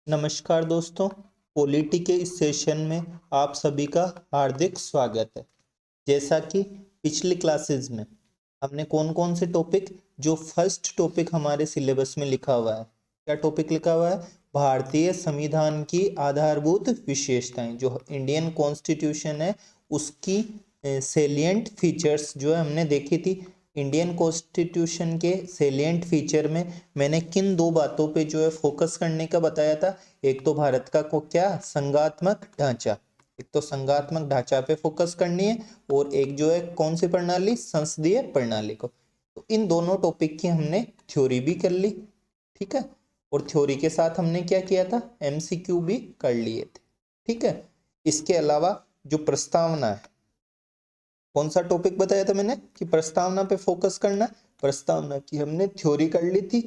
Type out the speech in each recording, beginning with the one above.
नमस्कार दोस्तों, पॉलिटी के इस सेशन में आप सभी का हार्दिक स्वागत है। जैसा कि पिछली क्लासेस में हमने कौन कौन से टॉपिक, जो फर्स्ट टॉपिक हमारे सिलेबस में लिखा हुआ है, क्या टॉपिक लिखा हुआ है? भारतीय संविधान की आधारभूत विशेषताएं। जो इंडियन कॉन्स्टिट्यूशन है उसकी सेलिएंट फीचर्स जो है हमने देखी थी। इंडियन कॉन्स्टिट्यूशन के सेलिएंट फीचर में मैंने किन दो बातों पे जो है फोकस करने का बताया था। एक तो भारत का को क्या संघात्मक ढांचा, एक तो संघात्मक ढांचा पे फोकस करनी है, और एक जो है कौन सी प्रणाली, संसदीय प्रणाली को। तो इन दोनों टॉपिक की हमने थ्योरी भी कर ली, ठीक है, और थ्योरी के साथ हमने क्या किया था, एमसीक्यू भी कर लिए थे, ठीक है। इसके अलावा जो प्रस्तावना है, कौन सा टॉपिक बताया था मैंने कि प्रस्तावना पे फोकस करना। प्रस्तावना की हमने थ्योरी कर ली थी।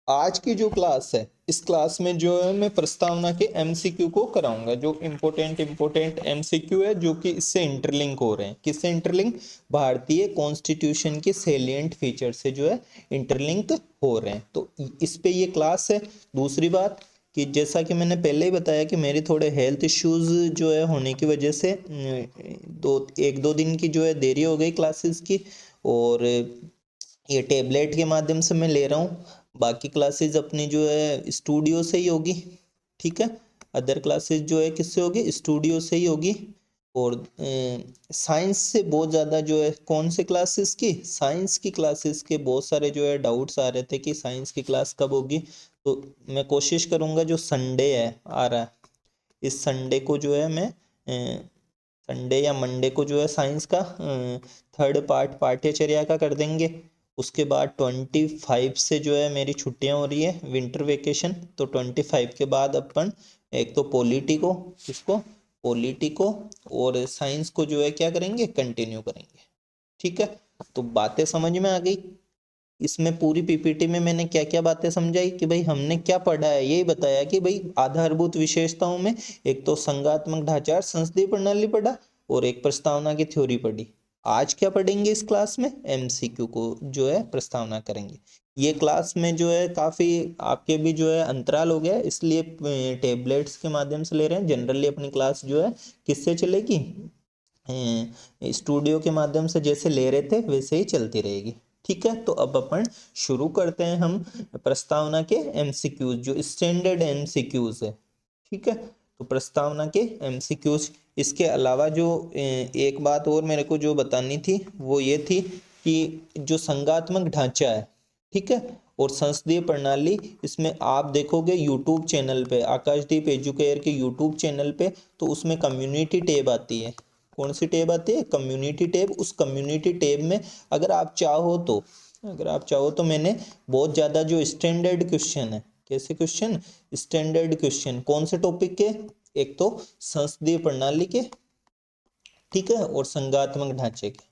आज की जो क्लास है, इस क्लास में जो है मैं प्रस्तावना के एमसीक्यू को कराऊंगा। जो इम्पोर्टेंट एमसीक्यू है जो कि इससे इंटरलिंक हो रहे हैं। किससे इंटरलिंक? भारतीय कॉन्स्टिट्यूशन के सेलिएंट फीचर से जो है इंटरलिंक हो रहे हैं। तो इस पे ये क्लास है। दूसरी बात कि जैसा कि मैंने पहले ही बताया कि मेरे थोड़े हेल्थ इश्यूज जो है होने की वजह से एक दो दिन की जो है देरी हो गई क्लासेस की, और ये टेबलेट के माध्यम से मैं ले रहा हूँ। बाकी क्लासेस अपनी जो है स्टूडियो से ही होगी, ठीक है। अदर क्लासेस जो है किससे होगी? स्टूडियो से ही होगी। और साइंस से बहुत ज़्यादा जो है, कौन से क्लासेस की? साइंस की क्लासेस के बहुत सारे जो है डाउट्स आ रहे थे कि साइंस की क्लास कब होगी। तो मैं कोशिश करूँगा जो संडे है आ रहा है, इस संडे को जो है मैं संडे या मंडे को जो है साइंस का थर्ड पार्ट पाठ्यचर्या का कर देंगे। उसके बाद 25 से जो है मेरी छुट्टियां हो रही है, विंटर वेकेशन। तो 25 के बाद अपन एक तो पॉलिटी को, किसको? पॉलिटी को और साइंस को जो है क्या करेंगे, कंटिन्यू करेंगे, ठीक है। तो बातें समझ में आ गई। इसमें पूरी पीपीटी में मैंने क्या क्या बातें समझाई कि भाई हमने क्या पढ़ा है, यही बताया कि भाई आधारभूत विशेषताओं में एक तो संघात्मक ढांचा संसदीय प्रणाली पढ़ा, और एक प्रस्तावना की थ्योरी पढ़ी। आज क्या पढ़ेंगे इस क्लास में? एमसीक्यू को जो है प्रस्तावना करेंगे। ये क्लास में जो है काफी आपके भी जो है अंतराल हो गया, इसलिए टेबलेट्स के माध्यम से ले रहे हैं। जनरली अपनी क्लास जो है किससे चलेगी? स्टूडियो के माध्यम से जैसे ले रहे थे वैसे ही चलती रहेगी, ठीक है। तो अब अपन शुरू करते हैं हम प्रस्तावना के एमसीक्यूज, जो स्टैंडर्ड एमसीक्यूज है, ठीक है। तो प्रस्तावना के एमसीक्यूज। इसके अलावा जो एक बात और मेरे को जो बतानी थी वो ये थी कि जो संघात्मक ढांचा है, ठीक है, और संसदीय प्रणाली, इसमें आप देखोगे यूट्यूब चैनल पे, आकाशदीप एजुकेयर के यूट्यूब चैनल पे, तो उसमें कम्युनिटी टैब आती है। कौन सी टैब आती है? Community tab. उस कम्युनिटी टैब में अगर आप चाहो तो मैंने बहुत ज़्यादा जो स्टैंडर्ड क्वेश्चन है, कैसे क्वेश्चन? स्टैंडर्ड क्वेश्चन कौन से टॉपिक के? एक तो संसदीय प्रणाली के, ठीक है, और संघात्मक ढांचे के,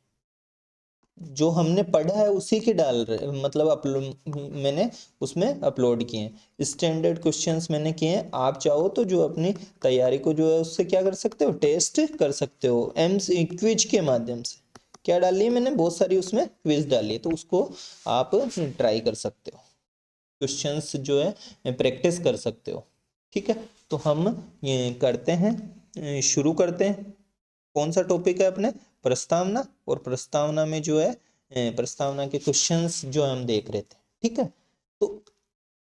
जो हमने पढ़ा है उसी के डाल रहे, मतलब मैंने उसमें अपलोड किए हैं। स्टैंडर्ड क्वेश्चंस मैंने किए हैं। आप चाहो तो जो अपनी तैयारी को जो है उससे क्या कर सकते हो, टेस्ट कर सकते हो क्विज के माध्यम से। क्या डाली है मैंने? बहुत सारी उसमें क्विज डाली है, तो उसको आप ट्राई कर सकते हो, क्वेश्चंस जो है प्रैक्टिस कर सकते हो, ठीक है। तो हम ये करते हैं, शुरू करते हैं। कौन सा टॉपिक है अपने? प्रस्तावना। और प्रस्तावना में जो है प्रस्तावना के क्वेश्चंस जो हम देख रहे थे, ठीक है। तो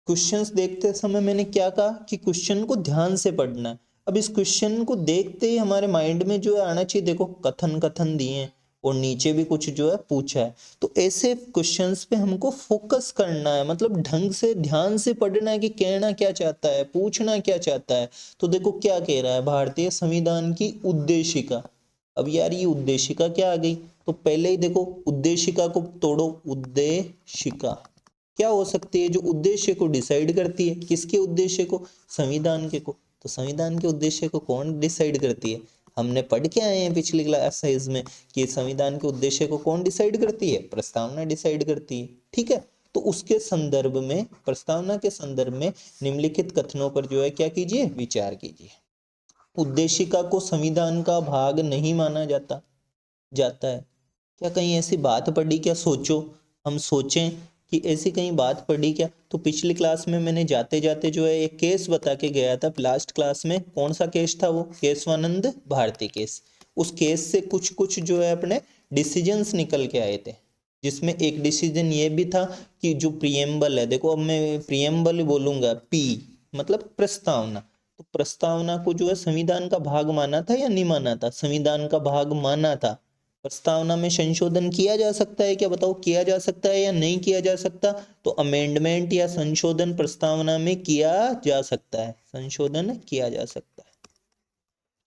क्वेश्चंस देखते समय मैंने क्या कहा कि क्वेश्चन को ध्यान से पढ़ना है। अब इस क्वेश्चन को देखते ही हमारे माइंड में जो है आना चाहिए, देखो कथन कथन दिए हैं और नीचे भी कुछ जो है पूछा है। तो ऐसे क्वेश्चंस पे हमको फोकस करना है, मतलब ढंग से ध्यान से पढ़ना है कि कहना क्या चाहता है, पूछना क्या चाहता है। तो देखो क्या कह रहा है, भारतीय संविधान की उद्देशिका। अब यार ये उद्देशिका क्या आ गई? तो पहले ही देखो उद्देशिका को तोड़ो। उद्देशिका क्या हो सकती है? जो उद्देश्य को डिसाइड करती है। किसके उद्देश्य को? संविधान के को। तो संविधान के उद्देश्य को कौन डिसाइड करती है? हमने पढ़ के आए हैं पिछली क्लासेस में कि संविधान के उद्देश्य को कौन डिसाइड करती है? प्रस्तावना डिसाइड करती है, ठीक है। तो उसके संदर्भ में, प्रस्तावना के संदर्भ में निम्नलिखित कथनों पर जो है क्या कीजिए, विचार कीजिए। उद्देशिका को संविधान का भाग नहीं माना जाता है। क्या कहीं ऐसी बात पड़ी? क्या सोचो, हम सोचें कि ऐसी कहीं बात पड़ी क्या? तो पिछली क्लास में मैंने जाते जाते जो है एक केस बता के गया था लास्ट क्लास में। कौन सा केस था वो? केशवानंद भारती केस। उस केस से कुछ कुछ जो है अपने डिसीजंस निकल के आए थे, जिसमें एक डिसीजन ये भी था कि जो प्रियम्बल है, देखो अब मैं प्रियम्बल ही बोलूंगा, पी मतलब प्रस्तावना, तो प्रस्तावना को जो है संविधान का भाग माना था या नहीं माना था? संविधान का भाग माना था। प्रस्तावना में संशोधन किया जा सकता है क्या? बताओ, किया जा सकता है या नहीं किया जा सकता? तो अमेंडमेंट या संशोधन प्रस्तावना में किया जा सकता है, संशोधन किया जा सकता है।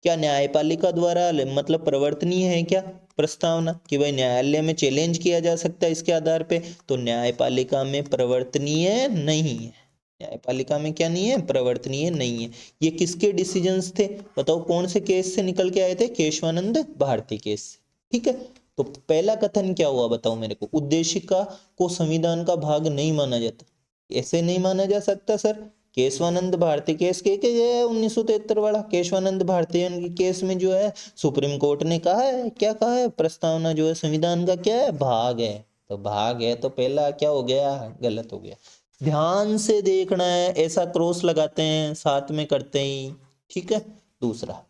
क्या न्यायपालिका द्वारा मतलब प्रवर्तनीय है क्या प्रस्तावना, कि भाई न्यायालय में चैलेंज किया जा सकता है इसके आधार पे? तो न्यायपालिका में प्रवर्तनीय नहीं है। न्यायपालिका में क्या नहीं है? प्रवर्तनीय नहीं है। ये किसके डिसीजंस थे? बताओ कौन से केस से निकल के आए थे? केशवानंद भारती केस से। ठीक है, तो पहला कथन क्या हुआ बताओ मेरे को? उद्देशिका को संविधान का भाग नहीं माना जाता। ऐसे नहीं माना जा सकता सर। केशवानंद भारती केस के गया 1973 वाला केशवानंद भारती के केस में जो है सुप्रीम कोर्ट ने कहा है, क्या कहा है? प्रस्तावना जो है संविधान का क्या है? भाग है। तो भाग है तो पहला क्या हो गया? गलत हो गया। ध्यान से देखना है, ऐसा क्रॉस लगाते हैं साथ में करते ही। ठीक है, दूसरा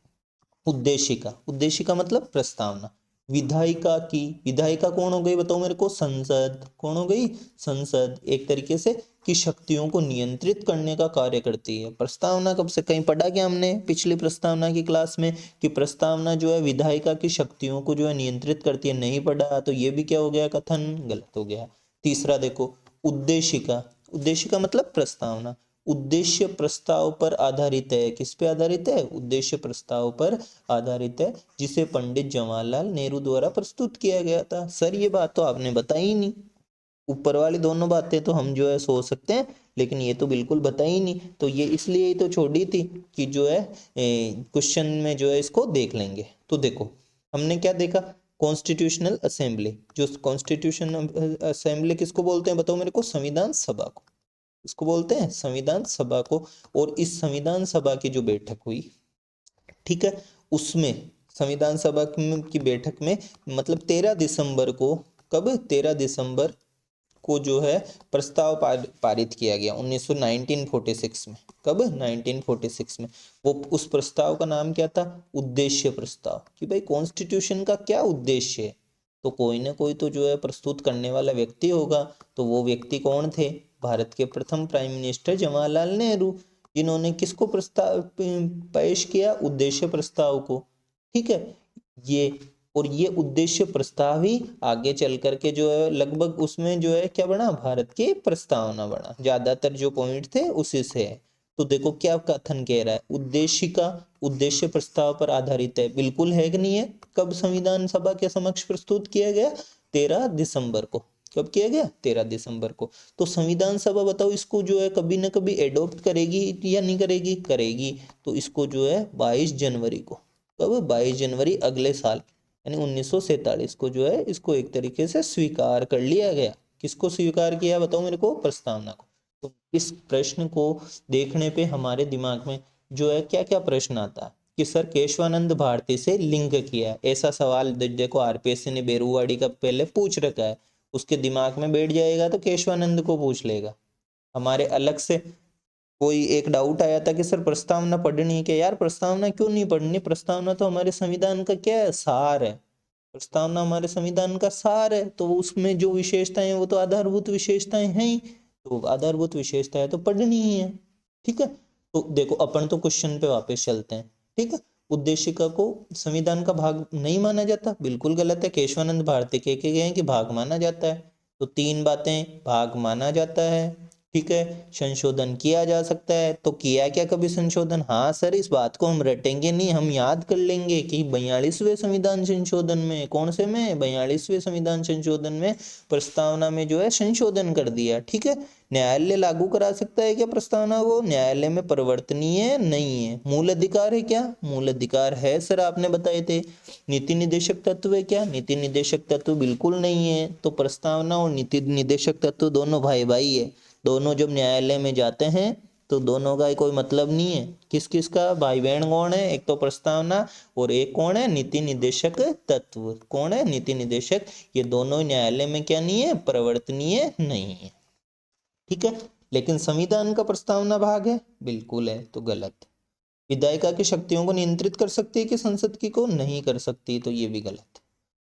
उद्देशिका। उद्देशिका मतलब प्रस्तावना। विधायिका की, विधायिका कौन हो गई बताओ मेरे को? संसद। कौन हो गई? संसद। एक तरीके से की शक्तियों को नियंत्रित करने का कार्य करती है। प्रस्तावना कब से कहीं पढ़ा क्या हमने पिछली प्रस्तावना की क्लास में कि प्रस्तावना जो है विधायिका की शक्तियों को जो है नियंत्रित करती है? नहीं पढ़ा, तो ये भी क्या हो गया? कथन गलत हो गया। तीसरा देखो, उद्देशिका। उद्देशिका मतलब प्रस्तावना। उद्देश्य प्रस्ताव पर आधारित है। किस पे आधारित है? उद्देश्य प्रस्ताव पर आधारित है, जिसे पंडित जवाहरलाल नेहरू द्वारा प्रस्तुत किया गया था। सर ये बात तो आपने बताई ही नहीं। ऊपर वाली दोनों बातें तो हम जो है सोच सकते हैं, लेकिन ये तो बिल्कुल बताई ही नहीं। तो ये इसलिए ही तो छोड़ी थी कि जो है क्वेश्चन में जो है इसको देख लेंगे। तो देखो हमने क्या देखा? Constitutional assembly. जो कॉन्स्टिट्यूशनल असेंबली किसको बोलते हैं बताओ मेरे को? संविधान सभा को। इसको बोलते हैं संविधान सभा को। और इस संविधान सभा की जो बैठक हुई, ठीक है, उसमें संविधान सभा की बैठक में मतलब 13 दिसंबर को, कब? 13 दिसंबर को जो है प्रस्ताव पारित किया गया 1946 में। कब? 1946 में। वो उस प्रस्ताव का नाम क्या था? उद्देश्य प्रस्ताव। कि भाई कॉन्स्टिट्यूशन का क्या उद्देश्य है? तो कोई ना कोई तो जो है प्रस्तुत करने वाला व्यक्ति होगा। तो वो व्यक्ति कौन थे? भारत के प्रथम प्राइम मिनिस्टर जवाहरलाल नेहरू, जिन्होंने किसको प्रस्ताव पेश किया? उद्देश्य प्रस्ताव को। ठीक है, ये और ये उद्देश्य प्रस्ताव ही आगे चल करके जो है लगभग उसमें जो है क्या बना? भारत की प्रस्तावना बना। ज्यादातर जो पॉइंट थे उसी से है। तो देखो क्या कथन कह रहा है? उद्देशिका उद्देश्य प्रस्ताव पर आधारित है। बिल्कुल है कि नहीं है? कब संविधान सभा के समक्ष प्रस्तुत किया गया? 13 दिसंबर को। कब किया गया? 13 दिसंबर को। तो संविधान सभा बताओ इसको जो है कभी ना कभी एडॉप्ट करेगी या नहीं करेगी? करेगी। तो इसको जो है 22 जनवरी को, कब? 22 जनवरी अगले साल यानी 1947 को जो है इसको एक तरीके से स्वीकार कर लिया गया। किसको स्वीकार किया बताओ मेरे को? प्रस्तावना को। तो इस प्रश्न को देखने पे हमारे दिमाग में जो है क्या क्या प्रश्न आता है कि सर केशवानंद भारती से लिंक किया है। ऐसा सवाल देखो आरपीएससी ने बेरुवाड़ी का पहले पूछ रखा है, उसके दिमाग में बैठ जाएगा तो केशवानंद को पूछ लेगा। हमारे अलग से कोई एक डाउट आया था कि सर प्रस्तावना पढ़नी है क्या? यार प्रस्तावना क्यों नहीं पढ़नी? प्रस्तावना तो हमारे संविधान का क्या है? सार है। प्रस्तावना हमारे संविधान का सार है, तो उसमें जो विशेषताएं हैं वो तो आधारभूत विशेषताएं हैं ही। तो आधारभूत विशेषताएं तो पढ़नी ही है। ठीक है, तो देखो अपन तो क्वेश्चन पे वापस चलते हैं। ठीक है, उद्देशिका को संविधान का भाग नहीं माना जाता, बिल्कुल गलत है। केशवानंद भारती कह के गए हैं कि भाग माना जाता है। तो तीन बातें, भाग माना जाता है, ठीक है, संशोधन किया जा सकता है। तो किया क्या कभी संशोधन? हाँ सर, इस बात को हम रटेंगे नहीं, हम याद कर लेंगे कि 42वें संविधान संशोधन में, कौन से में? 42वें संविधान संशोधन में प्रस्तावना में जो है संशोधन कर दिया। ठीक है, न्यायालय लागू करा सकता है क्या प्रस्तावना को? न्यायालय में परिवर्तनीय नहीं है। मूल अधिकार है क्या? मूल अधिकार है सर, आपने बताए थे। नीति निदेशक तत्व है क्या? नीति निदेशक तत्व बिल्कुल नहीं है। तो प्रस्तावना और नीति निदेशक तत्व दोनों भाई भाई है। दोनों जब न्यायालय में जाते हैं तो दोनों का कोई मतलब नहीं है। किस किस का भाई बहन कौन है? एक तो प्रस्तावना और एक कौन है? नीति निदेशक तत्व। कौन है? नीति निदेशक। ये दोनों न्यायालय में क्या नहीं है? परिवर्तनीय नहीं है। ठीक है। लेकिन संविधान का प्रस्तावना भाग है, बिल्कुल है, तो गलत। विधायिका की शक्तियों को नियंत्रित कर सकती है कि संसद की को नहीं कर सकती, तो ये भी गलत।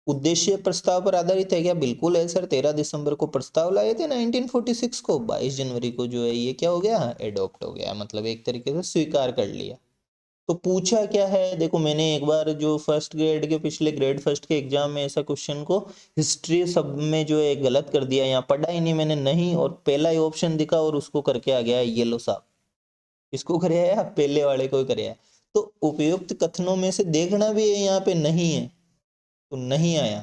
उद्देश्य प्रस्ताव पर आधारित है क्या? बिल्कुल है सर। 13 दिसंबर को प्रस्ताव लाए थे 1946 को, 22 जनवरी को जो है ये क्या हो गया, एडॉप्ट हो गया, मतलब एक तरीके से स्वीकार कर लिया। तो पूछा क्या है, देखो मैंने एक बार जो फर्स्ट ग्रेड के पिछले ग्रेड फर्स्ट के एग्जाम में ऐसा क्वेश्चन को हिस्ट्री सब में जो है गलत कर दिया, यहाँ पढ़ा ही नहीं मैंने, नहीं, और पहला ही ऑप्शन दिखा और उसको करके आ गया येलो साहब। इसको करे है, पहले वाले को करे है। तो उपयुक्त कथनों में से देखना भी है, यहाँ पे नहीं है तो नहीं आया,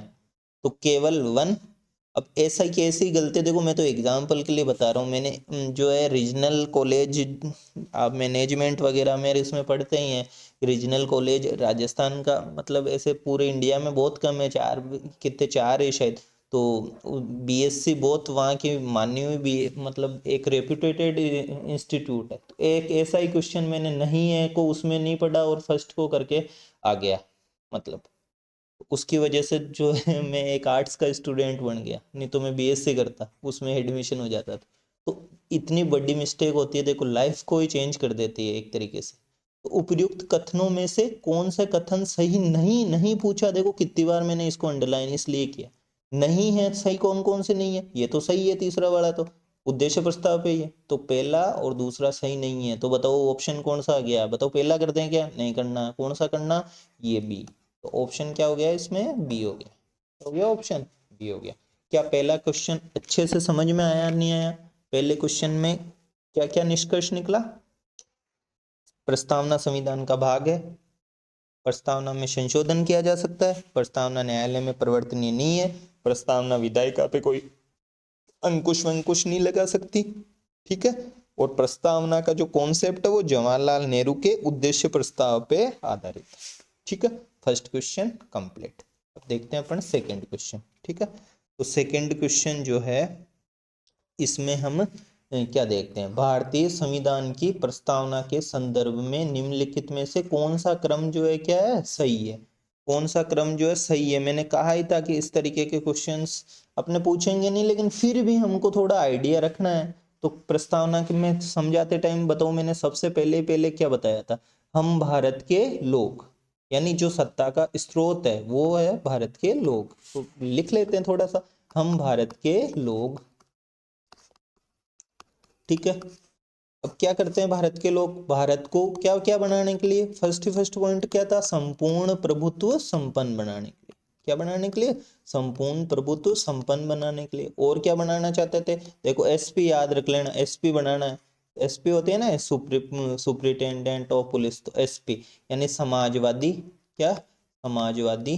तो केवल 1। अब ऐसा की ऐसी गलती, देखो मैं तो एग्जाम्पल के लिए बता रहा हूँ, मैंने जो है रीजनल कॉलेज, आप मैनेजमेंट वगैरह में इसमें पढ़ते ही हैं, रीजनल कॉलेज राजस्थान का मतलब ऐसे पूरे इंडिया में बहुत कम है, 4 कितने 4 है शायद। तो बीएससी बहुत वहाँ की मानी हुई भी मतलब एक रेप्यूटेटेड इंस्टीट्यूट है। तो एक ऐसा ही क्वेश्चन मैंने नहीं है को उसमें नहीं पढ़ा और फर्स्ट को करके आ गया, मतलब उसकी वजह से जो है मैं एक आर्ट्स का स्टूडेंट बन गया, नहीं तो मैं बीएससी करता, उसमें एडमिशन हो जाता था। तो इतनी बड़ी मिस्टेक होती है, देखो लाइफ को ही चेंज कर देती है एक तरीके से। तो उपयुक्त कथनों में से कौन सा कथन सही नहीं, नहीं पूछा, देखो कितनी बार मैंने इसको अंडरलाइन इसलिए किया, नहीं है सही, कौन कौन से नहीं है, ये तो सही है तीसरा वाला, तो उद्देश्य प्रस्ताव पे ही है, तो पहला और दूसरा सही नहीं है, तो बताओ ऑप्शन कौन सा आ गया, बताओ पहला करते हैं क्या, नहीं करना, कौन सा करना, ये बी। तो ऑप्शन क्या हो गया इसमें, बी हो गया, हो गया ऑप्शन बी हो गया। क्या पहला क्वेश्चन अच्छे से समझ में आया नहीं आया? पहले क्वेश्चन में क्या क्या निष्कर्ष निकला? प्रस्तावना संविधान का भाग है, प्रस्तावना में संशोधन किया जा सकता है, प्रस्तावना न्यायालय में परिवर्तनीय नहीं है, प्रस्तावना विधायिका पे कोई अंकुश वंकुश नहीं लगा सकती, ठीक है, और प्रस्तावना का जो कॉन्सेप्ट है वो जवाहरलाल नेहरू के उद्देश्य प्रस्ताव पे आधारित है, ठीक है। First question complete. अब देखते हैं अपन सेकंड क्वेश्चन, ठीक है। तो सेकंड क्वेश्चन जो है इसमें हम क्या देखते हैं, भारतीय संविधान की प्रस्तावना के संदर्भ में निम्नलिखित में से कौन सा क्रम जो है क्या है, सही है, कौन सा क्रम जो है सही है। मैंने कहा ही था कि इस तरीके के क्वेश्चंस अपने पूछेंगे नहीं, लेकिन फिर भी हमको थोड़ा आइडिया रखना है। तो प्रस्तावना के में समझाते टाइम बताओ मैंने सबसे पहले क्या बताया था, हम भारत के लोग, यानी जो सत्ता का स्रोत है वो है भारत के लोग। तो लिख लेते हैं थोड़ा सा, हम भारत के लोग, ठीक है। अब क्या करते हैं भारत के लोग, भारत को क्या क्या बनाने के लिए, फर्स्ट पॉइंट क्या था, संपूर्ण प्रभुत्व संपन्न बनाने के लिए, क्या बनाने के लिए, संपूर्ण प्रभुत्व संपन्न बनाने के लिए। और क्या बनाना चाहते थे, देखो एसपी याद रख लेना, एसपी बनाना है, एसपी होते हैं ना सुप्रिटेंडेंट ऑफ पुलिस, तो एसपी यानी समाजवादी, क्या समाजवादी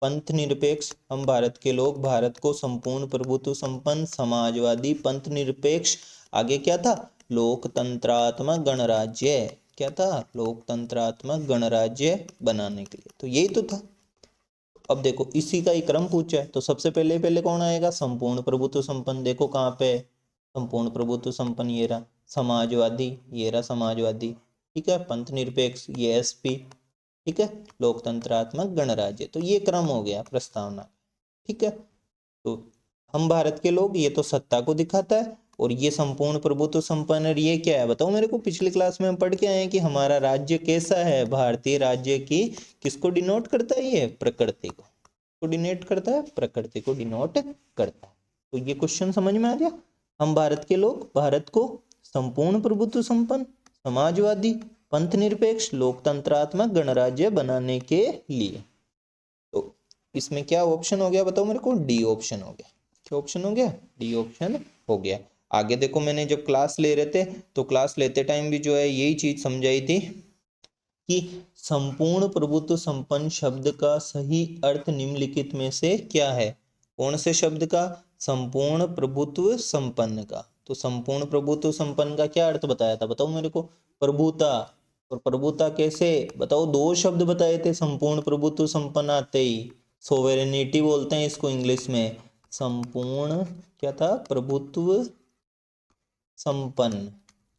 पंथ निरपेक्ष, हम भारत के लोग भारत को संपूर्ण प्रभुत्व संपन्न समाजवादी पंथ निरपेक्ष, आगे क्या था, लोकतंत्रात्मक गणराज्य, क्या था, लोकतंत्रात्मक गणराज्य बनाने के लिए, तो यही तो था। अब देखो इसी का ही क्रम पूछा है, तो सबसे पहले पहले कौन आएगा, संपूर्ण प्रभुत्व संपन्न, देखो कहाँ पे संपूर्ण प्रभुत्व संपन्न, ये रहा समाजवादी, ये रहा समाजवादी, ठीक है, पंथ निरपेक्ष ये एसपी, ठीक है, लोकतंत्रात्मक गणराज्य, तो ये क्रम हो गया प्रस्तावना, ठीक है। तो हम भारत के लोग, ये तो सत्ता को दिखाता है, और ये संपूर्ण प्रभुत्व संपन्न, और ये क्या है बताओ मेरे को, पिछली क्लास में हम पढ़ के आए हैं कि हमारा राज्य कैसा है, भारतीय राज्य की किसको डिनोट करता है, ये प्रकृति को डिनोट करता है, प्रकृति को डिनोट करता है। तो ये क्वेश्चन समझ में आ गया, हम भारत के लोग भारत को संपूर्ण प्रभुत्व संपन्न समाजवादी पंथ निरपेक्ष लोकतंत्रात्मक गणराज्य बनाने के लिए। तो इसमें क्या ऑप्शन हो गया बताओ मेरे को, डी ऑप्शन हो गया, क्या ऑप्शन हो गया, डी ऑप्शन हो गया। आगे देखो मैंने जब क्लास ले रहे थे तो क्लास लेते टाइम भी जो है यही चीज समझाई थी कि संपूर्ण प्रभुत्व संपन्न शब्द का सही अर्थ निम्नलिखित में से क्या है, कौन से शब्द का, संपूर्ण प्रभुत्व संपन्न का। तो संपूर्ण प्रभुत्व संपन्न का क्या अर्थ बताया था बताओ मेरे को, प्रभुता, और प्रभुता कैसे बताओ, दो शब्द बताए थे संपूर्ण प्रभुत्व संपन्न आते ही, सोवेरेनिटी बोलते हैं इसको इंग्लिश में, संपूर्ण क्या था, प्रभुत्व संपन्न,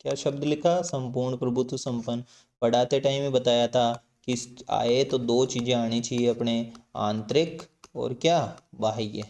क्या शब्द लिखा, संपूर्ण प्रभुत्व संपन्न। पढ़ाते टाइम में बताया था कि आए तो दो चीजें आनी चाहिए अपने, आंतरिक और क्या, बाह्य,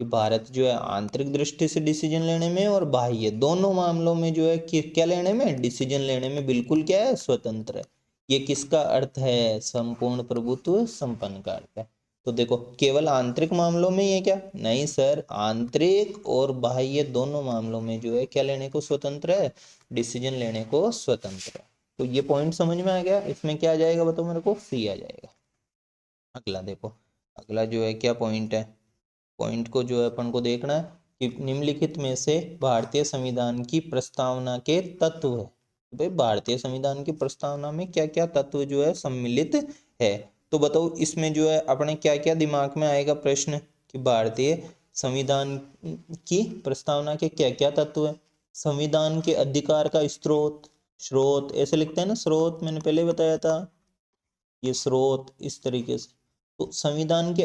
कि भारत जो है आंतरिक दृष्टि से डिसीजन लेने में और बाह्य दोनों मामलों में जो है कि क्या लेने में, डिसीजन लेने में बिल्कुल क्या है, स्वतंत्र है। ये किसका अर्थ है, संपूर्ण प्रभुत्व संपन्न का अर्थ है। तो देखो केवल आंतरिक मामलों में ये क्या, नहीं सर, आंतरिक और बाह्य दोनों मामलों में जो है क्या लेने को स्वतंत्र है, डिसीजन लेने को स्वतंत्र है। तो ये पॉइंट समझ में आ गया। इसमें क्या आ जाएगा बताओ मेरे को, सी आ जाएगा। अगला देखो, अगला जो है क्या पॉइंट है, पॉइंट को जो है अपन को देखना है कि निम्नलिखित में से भारतीय संविधान की प्रस्तावना के तत्व है। भाई भारतीय संविधान की प्रस्तावना में क्या क्या तत्व जो है सम्मिलित है, तो बताओ इसमें जो है अपने क्या क्या दिमाग में आएगा प्रश्न कि भारतीय संविधान की प्रस्तावना के क्या क्या तत्व है। संविधान के अधिकार का स्रोत, स्रोत ऐसे लिखते हैं ना, स्रोत मैंने पहले बताया था, ये स्रोत इस तरीके से। तो संविधान के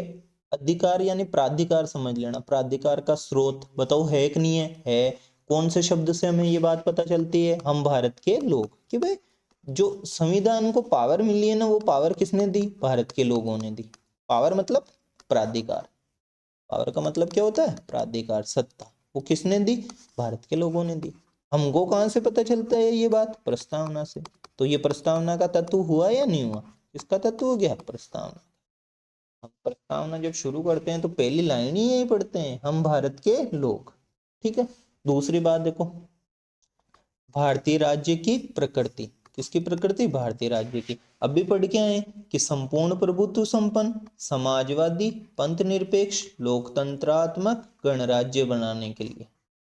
अधिकार यानी प्राधिकार समझ लेना, प्राधिकार का स्रोत बताओ है कि नहीं है। कौन से शब्द से हमें ये बात पता चलती है, हम भारत के लोग, कि भाई जो संविधान को पावर मिली है ना, वो पावर किसने दी, भारत के लोगों ने दी। पावर मतलब प्राधिकार, पावर का मतलब क्या होता है, प्राधिकार, सत्ता, वो किसने दी, भारत के लोगों ने दी। हमको कहाँ से पता चलता है ये बात, प्रस्तावना से। तो ये प्रस्तावना का तत्व हुआ या नहीं हुआ, इसका तत्व हो गया प्रस्तावना। हम प्रस्तावना जब शुरू करते हैं तो पहली लाइन ही यही पढ़ते हैं, हम भारत के लोग, ठीक है। दूसरी बात देखो, भारतीय राज्य की प्रकृति, किसकी प्रकृति, भारतीय राज्य की। अभी पढ़ के आए कि संपूर्ण प्रभुत्व संपन्न, समाजवादी, पंथ निरपेक्ष, लोकतंत्रात्मक गणराज्य बनाने के लिए,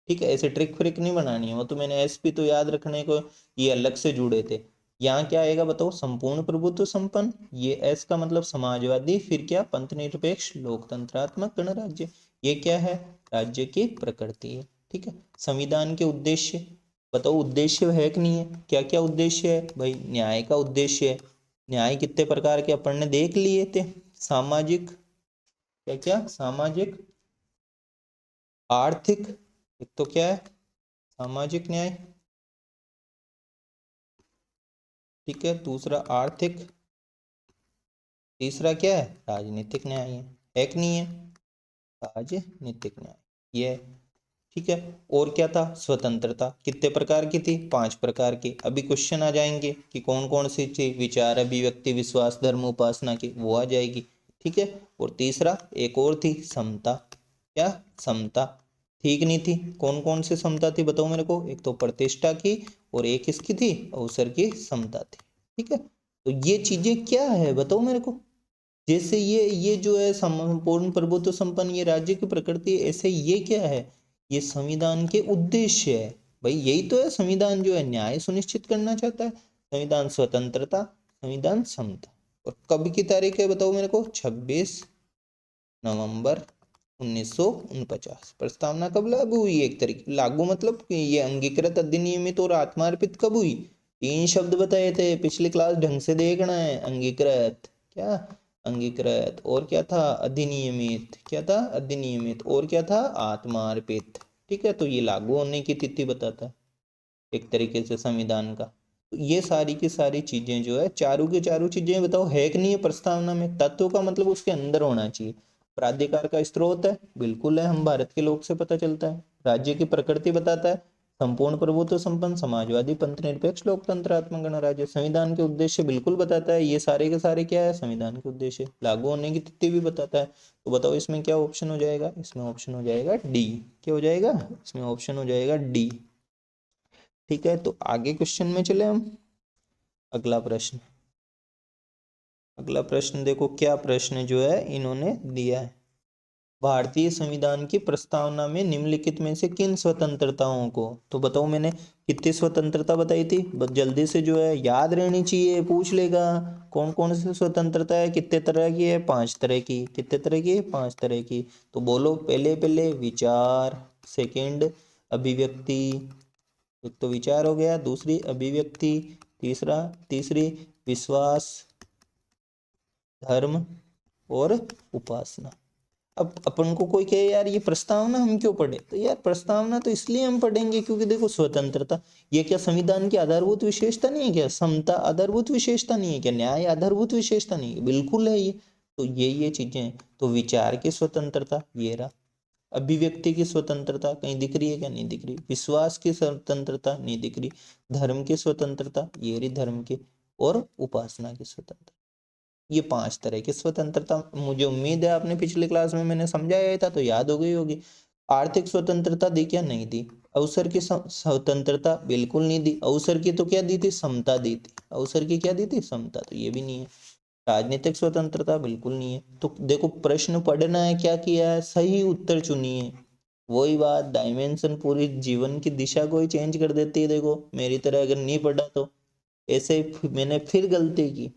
ठीक है। ऐसे ट्रिक फ्रिक नहीं बनानी है, वो तो मैंने एसपी तो याद रखने को ये अलग से जुड़े थे। यहाँ क्या आएगा बताओ, संपूर्ण प्रभुत्व संपन्न, ये एस का मतलब समाजवादी, फिर क्या, पंथ निरपेक्ष, लोकतंत्रात्मक गणराज्य, ये क्या है, राज्य की प्रकृति है, ठीक है। संविधान के उद्देश्य बताओ, उद्देश्य है कि नहीं है, क्या क्या उद्देश्य है भाई, न्याय का उद्देश्य है। न्याय कितने प्रकार के अपन ने देख लिए थे, सामाजिक, क्या क्या, सामाजिक, आर्थिक, एक तो क्या है सामाजिक न्याय, ठीक है, दूसरा आर्थिक, तीसरा क्या है, राजनीतिक न्याय है कि नहीं है, राजनीतिक न्याय ये, ठीक है। और क्या था, स्वतंत्रता, कितने प्रकार की थी, 5 प्रकार की। अभी क्वेश्चन आ जाएंगे कि कौन कौन सी थी, विचार, अभिव्यक्ति, विश्वास, धर्म, उपासना की, वो आ जाएगी, ठीक है। और तीसरा एक और थी, समता, क्या, समता, ठीक नहीं थी, कौन कौन सी समता थी बताओ मेरे को, एक तो प्रतिष्ठा की और एक इसकी थी अवसर की समता थी, ठीक है। तो ये चीजें क्या है बताओ मेरे को, जैसे ये जो है संपूर्ण प्रभुत्व संपन्न ये राज्य की प्रकृति, ऐसे ये क्या है, ये संविधान के उद्देश्य है। भाई यही तो है, संविधान जो है न्याय सुनिश्चित करना चाहता है, संविधान स्वतंत्रता, संविधान समता। और कब की तारीख है बताओ मेरे को, 26 नवंबर 1949। प्रस्तावना कब लागू हुई, एक तरीके लागू मतलब कि ये अंगीकृत, अधिनियमित और आत्मार्पित कब हुई, 3 शब्द बताए थे पिछली क्लास, ढंग से देखना है, अंगीकृत, क्या, अंगीकृत, और क्या था, अधिनियमित, क्या था, अधिनियमित, और क्या था, आत्मार्पित, ठीक है। तो ये लागू होने की तिथि बताता है एक तरीके से संविधान का। तो ये सारी की सारी चीजें जो है, चारों की चारों चीजें बताओ है कि नहीं है प्रस्तावना में। तत्व का मतलब उसके अंदर होना चाहिए, प्राधिकार का स्रोत है, बिल्कुल है, हम भारत के लोग से पता चलता है, राज्य की प्रकृति बताता है, संपूर्ण प्रभुत्व संपन्न, समाजवादी, पंथ निरपेक्ष, लोकतंत्रात्मक गणराज्य, संविधान के उद्देश्य बिल्कुल बताता है, ये सारे के सारे क्या है, संविधान के उद्देश्य, लागू होने की तिथि भी बताता है। तो बताओ इसमें क्या ऑप्शन हो जाएगा, इसमें ऑप्शन हो जाएगा डी, क्या हो जाएगा, इसमें ऑप्शन हो जाएगा डी, ठीक है। तो आगे क्वेश्चन में चले हम, अगला प्रश्न, अगला प्रश्न देखो क्या प्रश्न जो है इन्होंने दिया है, भारतीय संविधान की प्रस्तावना में निम्नलिखित में से किन स्वतंत्रताओं को, तो बताओ मैंने कितनी स्वतंत्रता बताई थी, बस जल्दी से जो है याद रहनी चाहिए, पूछ लेगा कौन कौन सी स्वतंत्रता है, कितने तरह की है, 5 तरह की, कितने तरह की, 5 तरह की। तो बोलो पहले पहले विचार, सेकंड अभिव्यक्ति, एक तो विचार हो गया, दूसरी अभिव्यक्ति, तीसरी विश्वास, धर्म और उपासना। अब अपन को कोई कहे यार ये प्रस्तावना हम क्यों पढ़े, तो यार प्रस्तावना तो इसलिए हम पढ़ेंगे क्योंकि देखो स्वतंत्रता, ये क्या संविधान की आधारभूत विशेषता नहीं है क्या, समता आधारभूत विशेषता नहीं है क्या, न्याय आधारभूत विशेषता नहीं है, बिल्कुल है ये। तो ये चीजें हैं। तो विचार की स्वतंत्रता ये रहा, अभिव्यक्ति की स्वतंत्रता कहीं दिख रही है क्या? नहीं दिख रही। विश्वास की स्वतंत्रता नहीं दिख रही। धर्म की स्वतंत्रता, ये रही धर्म की, और उपासना की स्वतंत्रता। ये 5 तरह की स्वतंत्रता, मुझे उम्मीद है आपने पिछले क्लास में मैंने समझाया था तो याद हो गई होगी। आर्थिक स्वतंत्रता दी क्या? नहीं दी। अवसर की स्वतंत्रता बिल्कुल नहीं दी। अवसर की तो क्या दी थी? समता दी थी। अवसर की क्या दी थी? समता, तो ये भी नहीं है। राजनीतिक स्वतंत्रता बिल्कुल नहीं है। तो देखो प्रश्न पढ़ना है, क्या किया है? सही उत्तर चुनिए। वही बात, डायमेंशन पूरी जीवन की दिशा को ही चेंज कर देती है। देखो मेरी तरह अगर नहीं पढ़ा तो ऐसे मैंने फिर गलती की।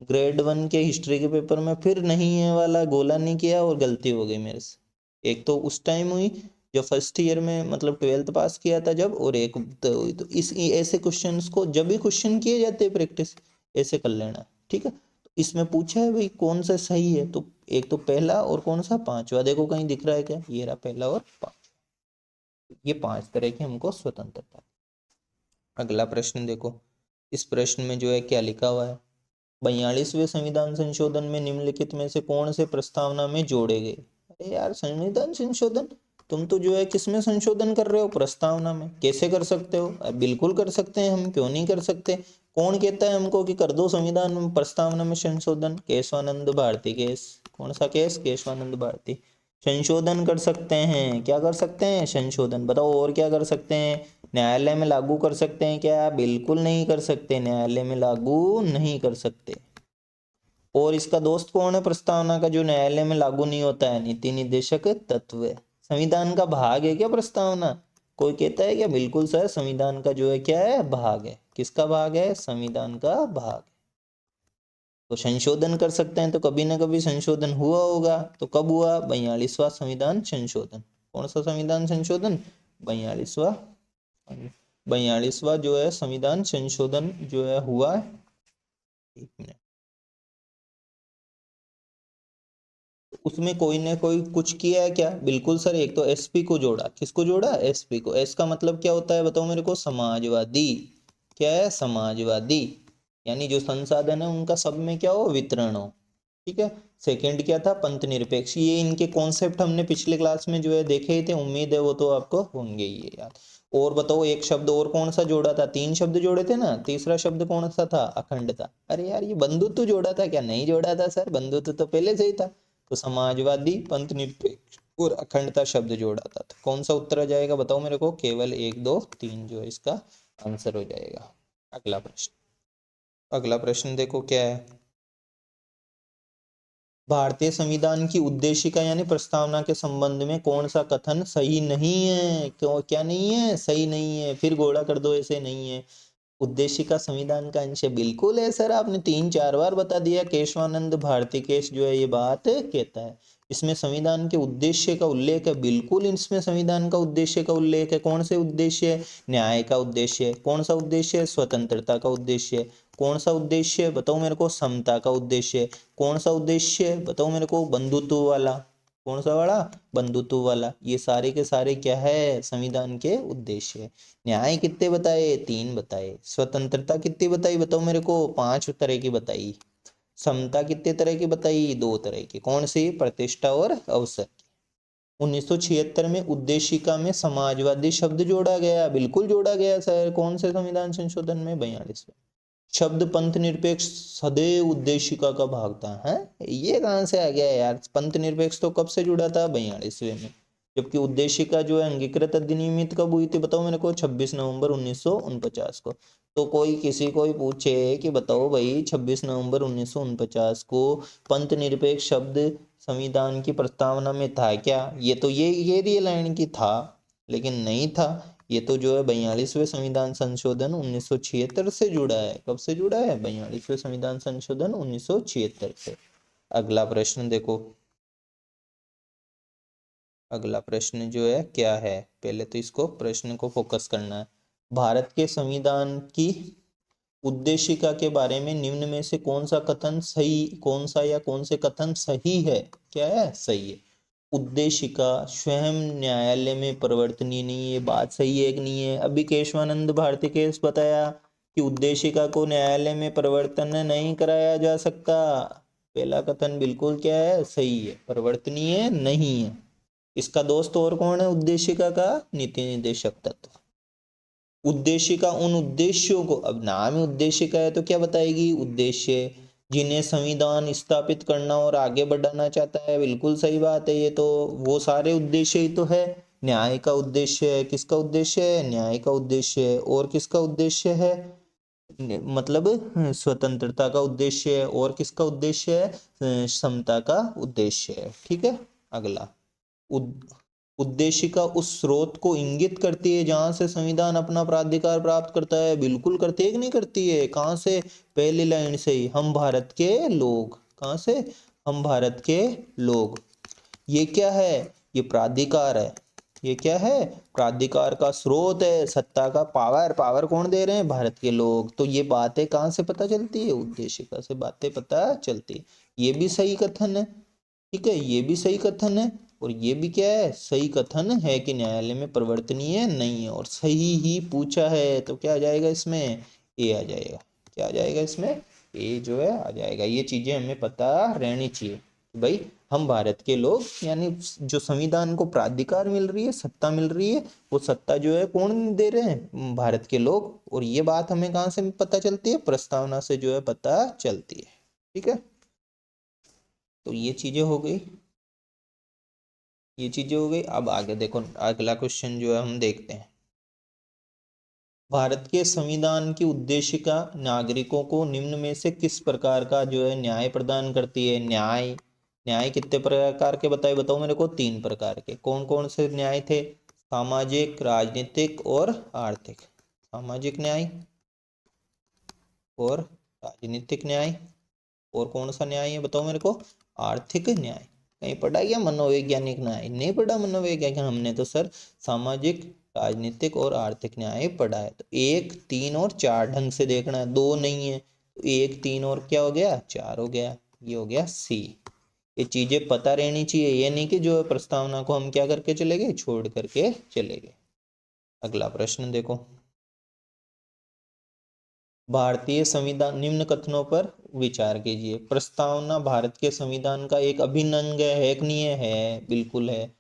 ग्रेड 1 के हिस्ट्री के पेपर में फिर नहीं है वाला गोला नहीं किया और गलती हो गई मेरे से। एक तो उस टाइम हुई जो फर्स्ट ईयर में मतलब 12th पास किया था जब, और एक तो इस ऐसे क्वेश्चंस को जब भी क्वेश्चन किए जाते हैं प्रैक्टिस ऐसे कर लेना, ठीक है। तो इसमें पूछा है भाई कौन सा सही है, तो एक तो पहला और कौन सा? पांचवा। देखो कहीं दिख रहा है क्या? ये रहा पहला और पांचवा। ये 5 तरह की हमको स्वतंत्रता। अगला प्रश्न देखो, इस प्रश्न में जो है क्या लिखा हुआ है? 42वें संविधान संशोधन में निम्नलिखित में से कौन से प्रस्तावना में जोड़े गए? अरे यार संविधान संशोधन, तुम तो जो है किसमें संशोधन कर रहे हो? प्रस्तावना में। कैसे कर सकते हो? बिल्कुल कर सकते हैं हम, क्यों नहीं कर सकते। कौन कहता है हमको कि कर दो संविधान में प्रस्तावना में संशोधन? केशवानंद भारती केस। कौन सा केस? केशवानंद भारती। संशोधन कर सकते हैं। क्या कर सकते हैं? संशोधन। बताओ और क्या कर सकते हैं? न्यायालय में लागू कर सकते हैं क्या? बिल्कुल नहीं कर सकते, न्यायालय में लागू नहीं कर सकते। और इसका दोस्त कौन है प्रस्तावना का जो न्यायालय में लागू नहीं होता है? नीति निर्देशक तत्व। संविधान का भाग है क्या प्रस्तावना? कोई कहता है क्या? बिल्कुल सर, संविधान का जो है क्या है? भाग है। किसका भाग है? संविधान का भाग। तो संशोधन कर सकते हैं तो कभी ना कभी संशोधन हुआ होगा, तो कब हुआ? 42वां संविधान संशोधन। कौन सा संविधान संशोधन? 42वां। 42वां जो है संविधान संशोधन जो है हुआ। एक मिनट, उसमें कोई ने कोई कुछ किया है क्या? बिल्कुल सर, एक तो एसपी को जोड़ा। किसको जोड़ा? एसपी को। एस का मतलब क्या होता है बताओ मेरे को? समाजवादी। क्या है? समाजवादी। यानी जो संसाधन है उनका सब में क्या हो? वितरण हो, ठीक है। सेकंड क्या था? पंथ निरपेक्ष। ये इनके कॉन्सेप्ट हमने पिछले क्लास में जो है देखे ही थे, उम्मीद है वो तो आपको होंगे ही याद। और बताओ एक शब्द और कौन सा जोड़ा था? 3 शब्द जोड़े थे ना। तीसरा शब्द कौन सा था? अखंडता। अरे यार ये बंधुत्व जोड़ा था क्या? नहीं जोड़ा था सर, बंधुत्व तो पहले से ही था। तो समाजवादी, पंथ निरपेक्ष और अखंडता शब्द जोड़ा था। तो कौन सा उत्तर आ जाएगा बताओ मेरे को? केवल 1 2 3 जो है इसका आंसर हो जाएगा। अगला प्रश्न, अगला प्रश्न देखो क्या है। भारतीय संविधान की उद्देशिका यानी प्रस्तावना के संबंध में कौन सा कथन सही नहीं है? क्यों? क्या नहीं है? सही नहीं है। फिर घोड़ा कर दो, ऐसे नहीं है। उद्देशिका संविधान का अंश है। बिल्कुल है सर, आपने 3 4 बार बता दिया। केशवानंद भारती केस जो है ये बात कहता है। इसमें संविधान के उद्देश्य का उल्लेख है। बिल्कुल इसमें संविधान का उद्देश्य का उल्लेख है। कौन से उद्देश्य है? न्याय का उद्देश्य है। कौन सा उद्देश्य है? स्वतंत्रता का उद्देश्य है। कौन सा उद्देश्य है बताओ मेरे को? समता का उद्देश्य है। कौन सा उद्देश्य है बताओ मेरे को? बंधुत्व वाला। कौन सा वाला? बंधुत्व वाला। ये सारे के सारे क्या है? संविधान के उद्देश्य है। न्याय कितने बताए? 3 बताए। स्वतंत्रता कितनी बताई बताओ मेरे को? 5 तरह की बताई। समता कितने तरह की बताई? 2 तरह की। कौन सी? प्रतिष्ठा और अवसर। 1976 में उद्देशिका में समाजवादी शब्द जोड़ा गया। बिल्कुल जोड़ा गया सर। कौन से संविधान संशोधन में? 42वें। शब्द पंथ निरपेक्ष सदैव उद्देशिका का भाग था। है ये कहां से आ गया यार? पंथ निरपेक्ष तो कब से जुड़ा था? 42वें में। जबकि उद्देशिका जो है अंगीकृत अधिनियमित कब हुई थी बताओ मेरे को? 26 नवंबर 1949 को। तो कोई किसी को ही पूछे कि बताओ भाई 26 नवंबर 1949 को पंथ निरपेक्ष शब्द संविधान की प्रस्तावना में था क्या? ये तो ये लाइन की था, लेकिन नहीं था। ये तो जो है 42वें संविधान संशोधन 1976 से जुड़ा है। कब से जुड़ा है? 42वें संविधान संशोधन 1976 से। अगला प्रश्न देखो, अगला प्रश्न जो है क्या है? पहले तो इसको प्रश्न को फोकस करना है। भारत के संविधान की उद्देशिका के बारे में निम्न में से कौन सा कथन सही, कौन सा या कौन से कथन सही है? क्या है? सही है। उद्देशिका स्वयं न्यायालय में परिवर्तनीय नहीं है। बात सही है कि नहीं है? अभी केशवानंद भारती केस बताया कि उद्देशिका को न्यायालय में परिवर्तन नहीं कराया जा सकता। पहला कथन बिल्कुल क्या है? सही है, परिवर्तनीय नहीं है। इसका दोस्त और कौन है उद्देशिका का? नीति निर्देशक तत्व। उद्देशिका उन उद्देश्यों को, अब नाम ही उद्देशिका है तो क्या बताएगी? उद्देश्य जिन्हें संविधान स्थापित करना और आगे बढ़ाना चाहता है। बिल्कुल सही बात है, ये तो वो सारे उद्देश्य ही तो है। न्याय का उद्देश्य है, किसका उद्देश्य है? न्याय का उद्देश्य है। और किसका उद्देश्य है? मतलब स्वतंत्रता का उद्देश्य है। और किसका उद्देश्य है? समता का उद्देश्य है। ठीक है। अगला, उद्देशिका उस स्रोत को इंगित करती है जहां से संविधान अपना प्राधिकार प्राप्त करता है। बिल्कुल करती है कि नहीं करती है? कहां से? पहली लाइन से ही, हम भारत के लोग। कहां से? हम भारत के लोग। ये क्या है? ये प्राधिकार है। ये क्या है? प्राधिकार का स्रोत है, सत्ता का पावर। पावर कौन दे रहे हैं? भारत के लोग। तो ये बातें कहां से पता चलती है? उद्देशिका से बातें पता चलती है। ये भी सही कथन है। ठीक है, ये भी सही कथन है। और ये भी क्या है? सही कथन है कि न्यायालय में परिवर्तनीय नहीं है। और सही ही पूछा है तो क्या आ जाएगा इसमें? ए आ जाएगा। क्या आ जाएगा इसमें? ए जो है आ जाएगा। ये चीजें हमें पता रहनी चाहिए कि भाई हम भारत के लोग, यानी जो संविधान को प्राधिकार मिल रही है, सत्ता मिल रही है, वो सत्ता जो है कौन दे रहे हैं? भारत के लोग। और ये बात हमें कहाँ से पता चलती है? प्रस्तावना से जो है पता चलती है। ठीक है, तो ये चीजें हो गई, ये चीजें हो गई। अब आगे देखो, अगला क्वेश्चन जो है हम देखते हैं। भारत के संविधान की उद्देशिका नागरिकों को निम्न में से किस प्रकार का जो है न्याय प्रदान करती है? न्याय, न्याय कितने प्रकार के बताए? बताओ मेरे को। 3 प्रकार के। कौन कौन से न्याय थे? सामाजिक, राजनीतिक और आर्थिक। सामाजिक न्याय और राजनीतिक न्याय, और कौन सा न्याय है बताओ मेरे को? आर्थिक न्याय। कहीं पढ़ा क्या मनोवैज्ञानिक न्याय? नहीं पढ़ा मनोवैज्ञानिक, हमने तो सर सामाजिक, राजनीतिक और आर्थिक न्याय पढ़ा है। तो 1, 3 और 4 ढंग से देखना है, 2 नहीं है। तो 1, 3 और क्या हो गया? 4 हो गया। ये हो गया सी। ये चीजें पता रहनी चाहिए, ये नहीं कि जो प्रस्तावना को हम क्या करके चले गए? छोड़ करके चले गए। अगला प्रश्न देखो, भारतीय संविधान, निम्न कथनों पर विचार कीजिए। प्रस्तावना भारत के संविधान का एक अभिन्न अंग है कि नहीं है? बिल्कुल है।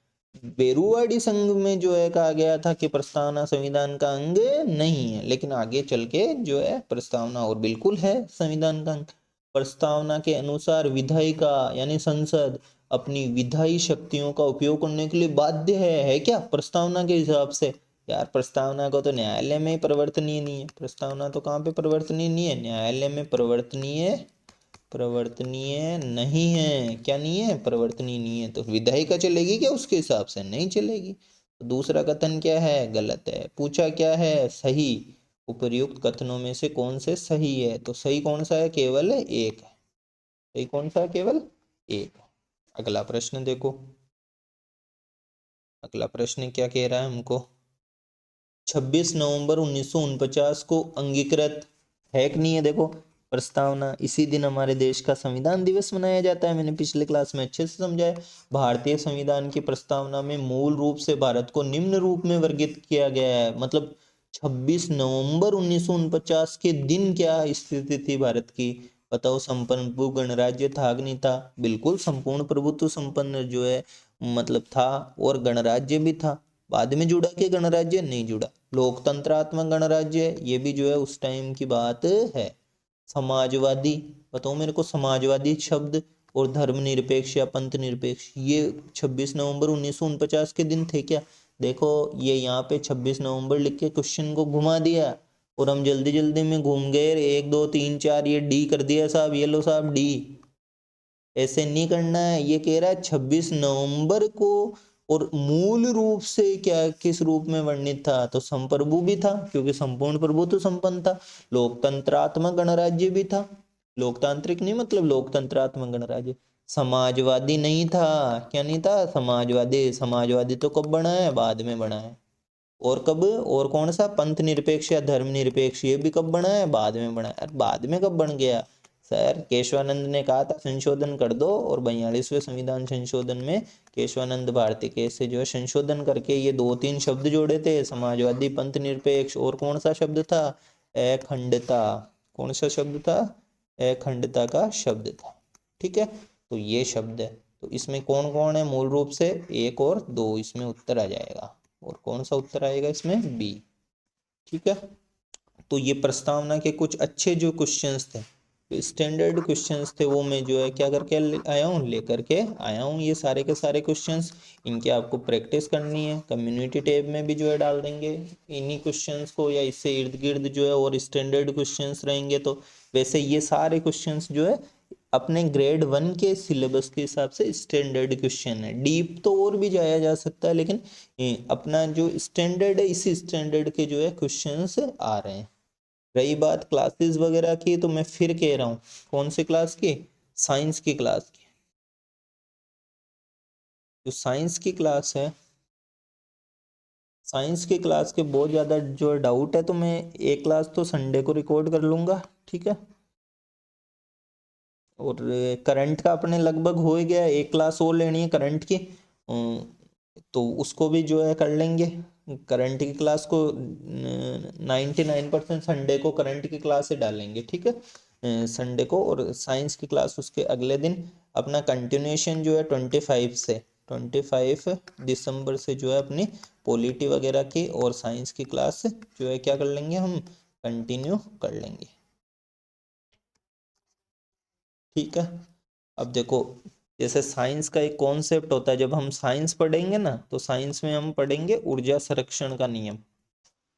बेरूवाड़ी संघ में जो है कहा गया था कि प्रस्तावना संविधान का अंग नहीं है, लेकिन आगे चल के जो है प्रस्तावना और बिल्कुल है संविधान का अंग। प्रस्तावना के अनुसार विधायिका यानी संसद अपनी विधायी शक्तियों का उपयोग करने के लिए बाध्य है क्या? प्रस्तावना के हिसाब से। यार प्रस्तावना को तो न्यायालय में ही परिवर्तनीय नहीं है। प्रस्तावना तो कहाँ पे परिवर्तनीय नहीं है? न्यायालय में परिवर्तनीय, परिवर्तनीय नहीं है। क्या नहीं है? परिवर्तनीय नहीं है। तो विधायिका चलेगी क्या उसके हिसाब से? नहीं चलेगी। तो दूसरा कथन क्या है? गलत है। पूछा क्या है? सही। उपर्युक्त कथनों में से कौन से सही है? तो सही कौन सा है? केवल एक है। सही कौन सा है? केवल एक। अगला प्रश्न देखो, अगला प्रश्न क्या कह रहा है हमको? 26 नवंबर 1949 को अंगीकृत है कि नहीं है? देखो, प्रस्तावना, इसी दिन हमारे देश का संविधान दिवस मनाया जाता है। मैंने पिछले क्लास में अच्छे से समझाया। भारतीय संविधान की प्रस्तावना में मूल रूप से भारत को निम्न रूप में वर्गीकृत किया गया है। मतलब 26 नवंबर 1949 के दिन क्या स्थिति थी भारत की? बताओ। संपन्न प्रभु गणराज्य था कि नहीं था? बिल्कुल संपूर्ण प्रभुत्व संपन्न जो है मतलब था, और गणराज्य भी था। बाद में जुड़ा कि गणराज्य? नहीं जुड़ा। लोकतंत्रात्मक गणराज्य, ये भी जो है उस टाइम की बात है। समाजवादी, बताओ मेरे को समाजवादी शब्द, और धर्मनिरपेक्ष या पंथ निरपेक्ष, ये 26 नवंबर 1949 के दिन थे क्या? देखो ये यहाँ पे 26 नवंबर लिख के क्वेश्चन को घुमा दिया, और हम जल्दी जल्दी में घूम गए। 1, 2, 3, 4 ये डी कर दिया साहब। ये लो साहब डी। ऐसे नहीं करना है। ये कह रहा है 26 नवंबर को, और मूल रूप से क्या किस रूप में वर्णित था? तो संप्रभु भी था, क्योंकि संपूर्ण प्रभु तो संपन्न था। लोकतंत्रात्मक गणराज्य भी था। लोकतांत्रिक नहीं मतलब लोकतंत्रात्मक गणराज्य। समाजवादी नहीं था। क्या नहीं था? समाजवादी। समाजवादी तो कब बना है? बाद में बना है। और कब? और कौन सा? पंथ निरपेक्ष या धर्म निरपेक्ष, ये भी कब बना है? बाद में बना है। अरे बाद में कब बन गया सर? केशवानंद ने कहा था संशोधन कर दो, और 42वें संविधान संशोधन में केशवानंद भारती के से जो है संशोधन करके ये 2-3 शब्द जोड़े थे, समाजवादी, पंथ निरपेक्ष, और कौन सा शब्द था? अखंडता। कौन सा शब्द था? अखंडता का शब्द था। ठीक है, तो ये शब्द है। तो इसमें कौन कौन है, मूल रूप से 1 और 2 इसमें उत्तर आ जाएगा। और कौन सा उत्तर आएगा इसमें, बी। ठीक है, तो ये प्रस्तावना के कुछ अच्छे जो क्वेश्चंस थे, स्टैंडर्ड क्वेश्चंस थे, वो मैं जो है क्या करके आया हूँ, लेकर के आया हूँ। ये सारे के सारे क्वेश्चंस, इनकी आपको प्रैक्टिस करनी है। कम्युनिटी टैब में भी जो है डाल देंगे इन्हीं क्वेश्चंस को, या इससे इर्द गिर्द जो है और स्टैंडर्ड क्वेश्चंस रहेंगे। तो वैसे ये सारे क्वेश्चंस जो है अपने ग्रेड 1 के सिलेबस के हिसाब से स्टैंडर्ड क्वेश्चन है। डीप तो और भी जाया जा सकता है, लेकिन अपना जो स्टैंडर्ड है, इसी स्टैंडर्ड के जो है क्वेश्चंस आ रहे हैं। रही बात क्लासेस वगैरह की, तो मैं फिर कह रहा हूँ, कौन सी क्लास की, साइंस की क्लास की। जो साइंस की क्लास है, साइंस की क्लास के बहुत ज़्यादा जो डाउट है, तो मैं एक क्लास तो संडे को रिकॉर्ड कर लूँगा। ठीक है, और करंट का अपने लगभग हो ही गया, एक क्लास और लेनी है करंट की, तो उसको भी जो है कर लेंगे। करंट की क्लास को 99% संडे को करंट की क्लास से डालेंगे। ठीक है, संडे को, और साइंस की क्लास उसके अगले दिन। अपना कंटिन्यूएशन जो है 25 दिसंबर से जो है अपनी पॉलिटी वगैरह की और साइंस की क्लास जो है क्या कर लेंगे, हम कंटिन्यू कर लेंगे। ठीक है, अब देखो, जैसे साइंस का एक कॉन्सेप्ट होता है, जब हम साइंस पढ़ेंगे ना, तो साइंस में हम पढ़ेंगे ऊर्जा संरक्षण का नियम।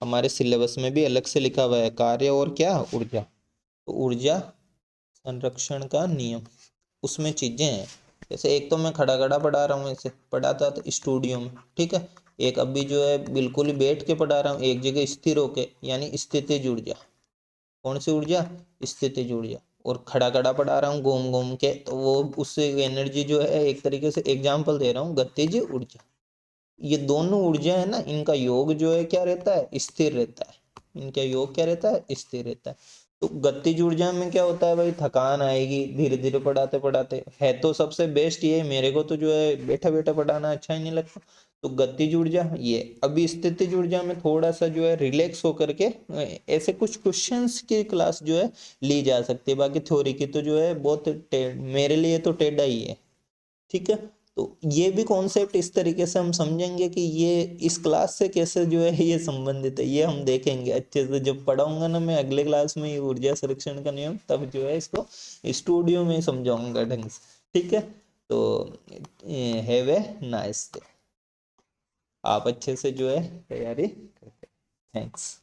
हमारे सिलेबस में भी अलग से लिखा हुआ है, कार्य और क्या, ऊर्जा। तो ऊर्जा संरक्षण का नियम, उसमें चीजें हैं। जैसे एक तो मैं खड़ा खड़ा पढ़ा रहा हूँ, ऐसे पढ़ाता था स्टूडियो में। ठीक है, एक अभी जो है बिल्कुल ही बैठ के पढ़ा रहा हूँ, एक जगह स्थिर होके, यानी स्थितिज ऊर्जा। कौन सी ऊर्जा, स्थितिज ऊर्जा। और खड़ा खड़ा पढ़ा रहा हूँ घूम घूम के, तो वो उससे एनर्जी जो है, एक तरीके से एग्जाम्पल दे रहा हूँ, गतिज ऊर्जा। ये दोनों ऊर्जा है ना, इनका योग जो है क्या रहता है, स्थिर रहता है। इनका योग क्या रहता है, स्थिर रहता है। तो गतिज ऊर्जा में क्या होता है भाई, थकान आएगी धीरे धीरे पढ़ाते पढ़ाते। है तो सबसे बेस्ट ये, मेरे को तो जो है बैठा बैठा पढ़ाना अच्छा ही नहीं लगता। तो गतिज ऊर्जा ये। अभी स्थितिज ऊर्जा में थोड़ा सा जो है रिलैक्स होकर के ऐसे कुछ क्वेश्चंस की क्लास जो है ली जा सकती है। बाकी थ्योरी की तो जो है बहुत मेरे लिए तो टेढ़ा ही है। ठीक है, तो ये भी कॉन्सेप्ट इस तरीके से हम समझेंगे कि ये इस क्लास से कैसे जो है ये संबंधित है, ये हम देखेंगे अच्छे से। जब पढ़ाऊंगा ना मैं अगले क्लास में ये ऊर्जा संरक्षण का नियम, तब जो है इसको स्टूडियो में समझाऊंगा ढंग से। ठीक है, तो हैव ए नाइस डे। आप अच्छे से जो है तैयारी करते। थैंक्स।